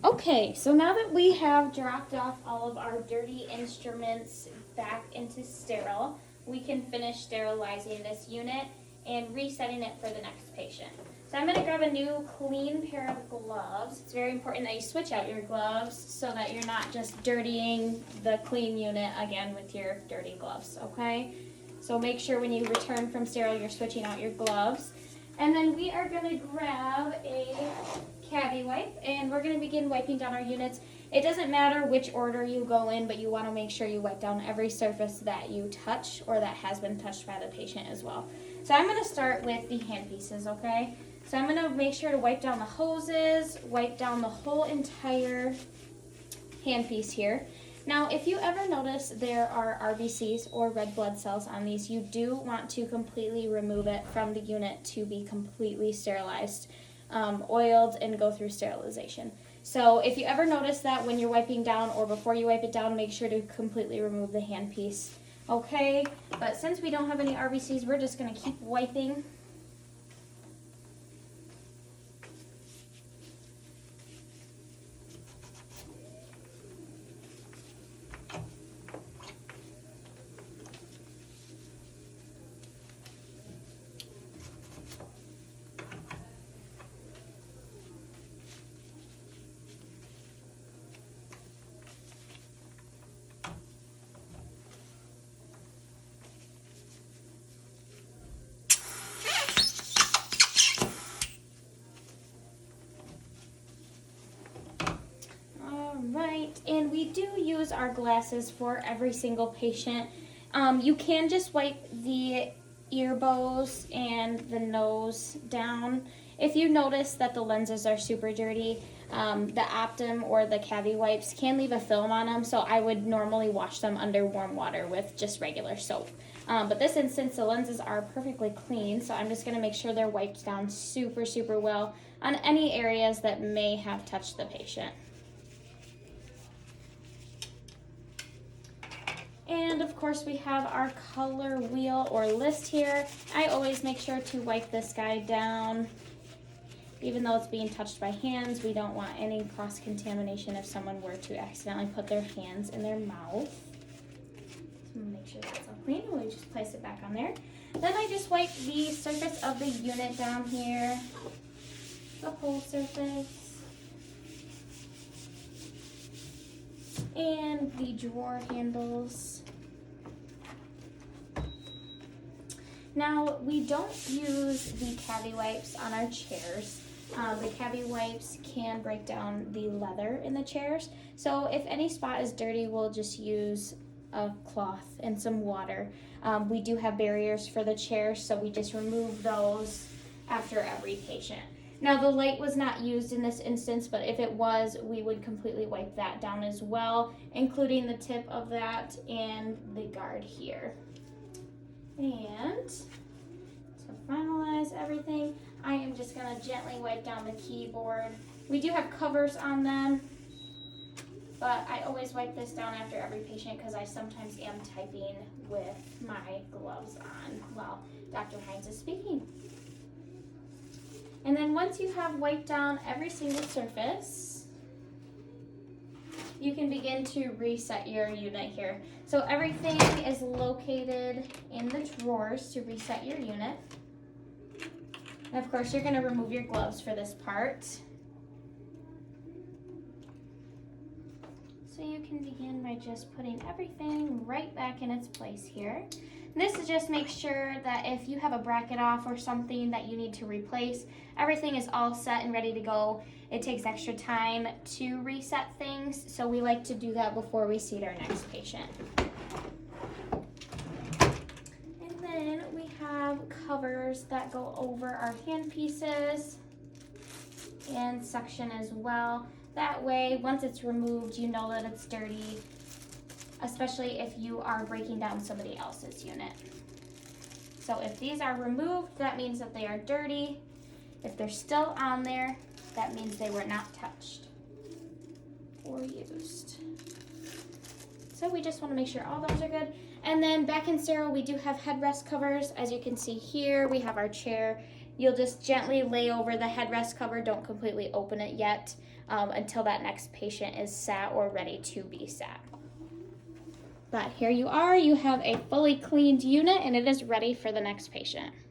Okay, so now that we have dropped off all of our dirty instruments back into sterile, we can finish sterilizing this unit and resetting it for the next patient. So I'm going to grab a new clean pair of gloves. It's very important that you switch out your gloves so that you're not just dirtying the clean unit again with your dirty gloves, okay? So make sure when you return from sterile, you're switching out your gloves. And then we are going to grab a cavity wipe, and we're going to begin wiping down our units. It doesn't matter which order you go in, but you want to make sure you wipe down every surface that you touch or that has been touched by the patient as well. So I'm going to start with the hand pieces, okay? So I'm going to make sure to wipe down the hoses, wipe down the whole entire handpiece here. Now, if you ever notice there are RBCs or red blood cells on these, you do want to completely remove it from the unit to be completely sterilized, oiled, and go through sterilization. So if you ever notice that when you're wiping down or before you wipe it down, make sure to completely remove the handpiece. Okay, but since we don't have any RBCs, we're just going to keep wiping. Right, and we do use our glasses for every single patient. You can just wipe the ear bows and the nose down. If you notice that the lenses are super dirty, the Optum or the cavity wipes can leave a film on them, so I would normally wash them under warm water with just regular soap. But this instance, the lenses are perfectly clean, so I'm just going to make sure they're wiped down super, super well on any areas that may have touched the patient. And of course we have our color wheel or list here. I always make sure to wipe this guy down. Even though it's being touched by hands, we don't want any cross-contamination if someone were to accidentally put their hands in their mouth. So make sure that's all clean. We'll just place it back on there. Then I just wipe the surface of the unit down here, the whole surface, and the drawer handles. Now, we don't use the cavity wipes on our chairs. The cavity wipes can break down the leather in the chairs. So if any spot is dirty, we'll just use a cloth and some water. We do have barriers for the chairs, so we just remove those after every patient. Now, the light was not used in this instance, but if it was, we would completely wipe that down as well, including the tip of that and the guard here. And to finalize everything, I am just going to gently wipe down the keyboard. We do have covers on them, but I always wipe this down after every patient because I sometimes am typing with my gloves on while Dr. Heinz is speaking. And then once you have wiped down every single surface, you can begin to reset your unit here. So everything is located in the drawers to reset your unit. And of course, you're going to remove your gloves for this part. So you can begin by just putting everything right back in its place here. And this is just make sure that if you have a bracket off or something that you need to replace, everything is all set and ready to go. It takes extra time to reset things, so we like to do that before we seat our next patient. And then we have covers that go over our hand pieces and suction as well. That way, once it's removed, you know that it's dirty, especially if you are breaking down somebody else's unit. So if these are removed, that means that they are dirty. If they're still on there, that means they were not touched or used. So we just want to make sure all those are good. And then back in sterile, we do have headrest covers. As you can see here, we have our chair You'll just gently lay over the headrest cover. Don't completely open it yet until that next patient is sat or ready to be sat. But here you are. You have a fully cleaned unit and it is ready for the next patient.